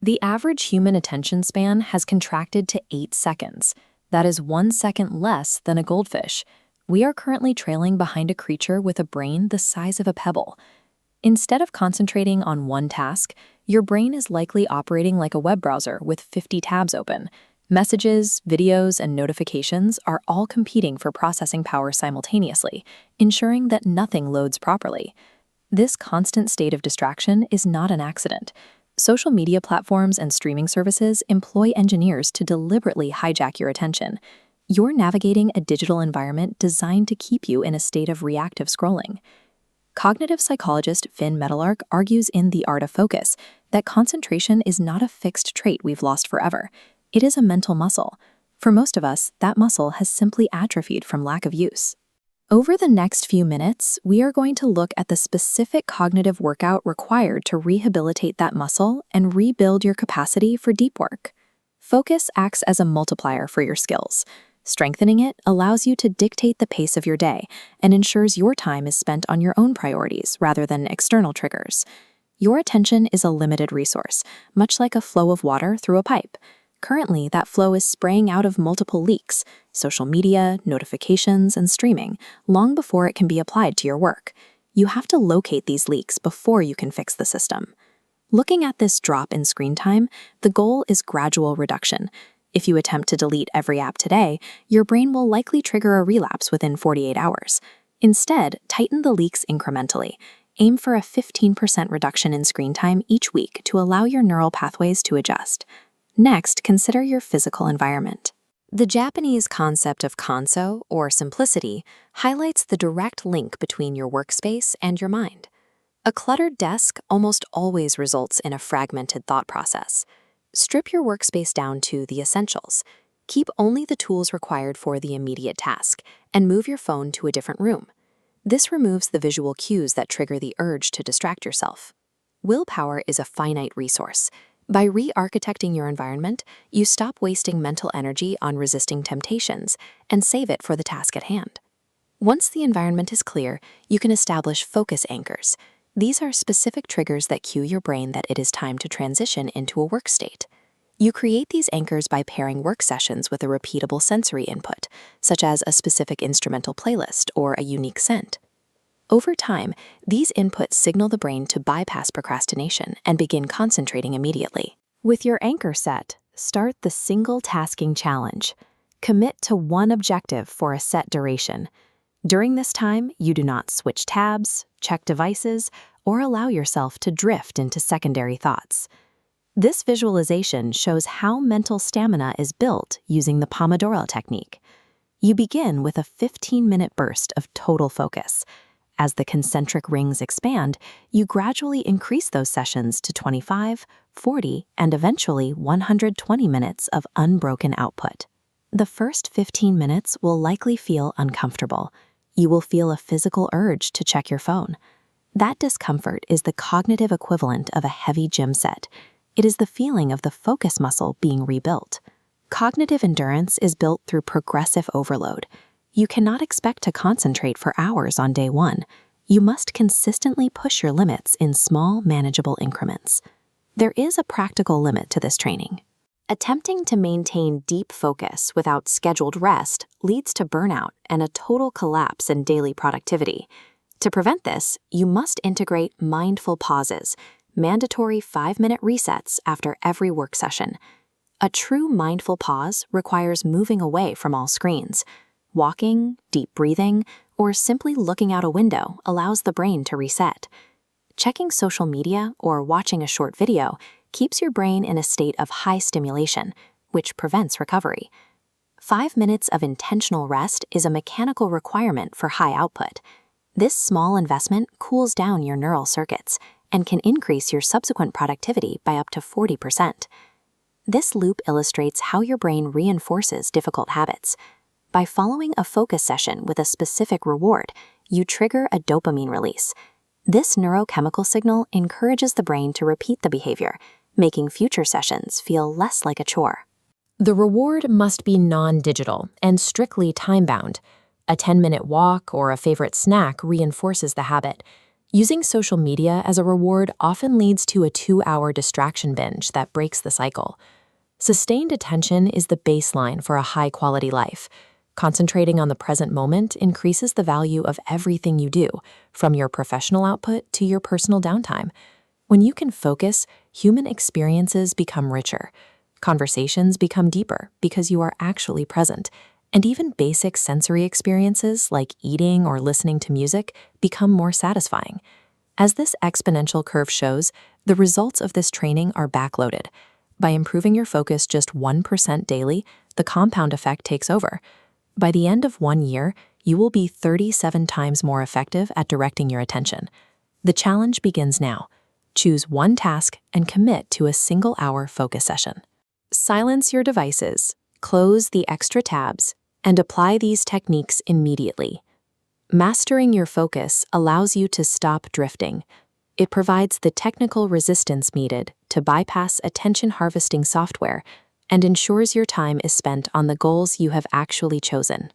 The average human attention span has contracted to 8 seconds. That is 1 second less than a goldfish. We are currently trailing behind a creature with a brain the size of a pebble. Instead of concentrating on one task, your brain is likely operating like a web browser with 50 tabs open. Messages, videos, and notifications are all competing for processing power simultaneously, ensuring that nothing loads properly. This constant state of distraction is not an accident. Social media platforms and streaming services employ engineers to deliberately hijack your attention. You're navigating a digital environment designed to keep you in a state of reactive scrolling. Cognitive psychologist Finn Medolock argues in The Art of Focus that concentration is not a fixed trait we've lost forever. It is a mental muscle. For most of us, that muscle has simply atrophied from lack of use. Over the next few minutes, we are going to look at the specific cognitive workout required to rehabilitate that muscle and rebuild your capacity for deep work. Focus acts as a multiplier for your skills. Strengthening it allows you to dictate the pace of your day and ensures your time is spent on your own priorities rather than external triggers. Your attention is a limited resource, much like a flow of water through a pipe. Currently, that flow is spraying out of multiple leaks, social media, notifications, and streaming, long before it can be applied to your work. You have to locate these leaks before you can fix the system. Looking at this drop in screen time, the goal is gradual reduction. If you attempt to delete every app today, your brain will likely trigger a relapse within 48 hours. Instead, tighten the leaks incrementally. Aim for a 15% reduction in screen time each week to allow your neural pathways to adjust. Next, consider your physical environment. The Japanese concept of Kanso, or simplicity, highlights the direct link between your workspace and your mind. A cluttered desk almost always results in a fragmented thought process. Strip your workspace down to the essentials. Keep only the tools required for the immediate task, and move your phone to a different room. This removes the visual cues that trigger the urge to distract yourself. Willpower is a finite resource. By re-architecting your environment, you stop wasting mental energy on resisting temptations and save it for the task at hand. Once the environment is clear, you can establish focus anchors. These are specific triggers that cue your brain that it is time to transition into a work state. You create these anchors by pairing work sessions with a repeatable sensory input, such as a specific instrumental playlist or a unique scent. Over time, these inputs signal the brain to bypass procrastination and begin concentrating immediately. With your anchor set, start the single tasking challenge. Commit to one objective for a set duration. During this time, you do not switch tabs, check devices, or allow yourself to drift into secondary thoughts. This visualization shows how mental stamina is built using the Pomodoro technique. You begin with a 15-minute burst of total focus. As the concentric rings expand, you gradually increase those sessions to 25, 40, and eventually 120 minutes of unbroken output. The first 15 minutes will likely feel uncomfortable. You will feel a physical urge to check your phone. That discomfort is the cognitive equivalent of a heavy gym set. It is the feeling of the focus muscle being rebuilt. Cognitive endurance is built through progressive overload. You cannot expect to concentrate for hours on day one. You must consistently push your limits in small, manageable increments. There is a practical limit to this training. Attempting to maintain deep focus without scheduled rest leads to burnout and a total collapse in daily productivity. To prevent this, you must integrate mindful pauses, mandatory 5-minute resets after every work session. A true mindful pause requires moving away from all screens. Walking, deep breathing, or simply looking out a window allows the brain to reset. Checking social media or watching a short video keeps your brain in a state of high stimulation, which prevents recovery. 5 minutes of intentional rest is a mechanical requirement for high output. This small investment cools down your neural circuits and can increase your subsequent productivity by up to 40%. This loop illustrates how your brain reinforces difficult habits. By following a focus session with a specific reward, you trigger a dopamine release. This neurochemical signal encourages the brain to repeat the behavior, making future sessions feel less like a chore. The reward must be non-digital and strictly time-bound. A 10-minute walk or a favorite snack reinforces the habit. Using social media as a reward often leads to a 2-hour distraction binge that breaks the cycle. Sustained attention is the baseline for a high-quality life. Concentrating on the present moment increases the value of everything you do, from your professional output to your personal downtime. When you can focus, human experiences become richer. Conversations become deeper because you are actually present, and even basic sensory experiences like eating or listening to music become more satisfying. As this exponential curve shows, the results of this training are backloaded. By improving your focus just 1% daily, the compound effect takes over. By the end of 1 year, you will be 37 times more effective at directing your attention. The challenge begins now. Choose one task and commit to a single-hour focus session. Silence your devices, close the extra tabs, and apply these techniques immediately. Mastering your focus allows you to stop drifting. It provides the technical resistance needed to bypass attention-harvesting software and ensures your time is spent on the goals you have actually chosen.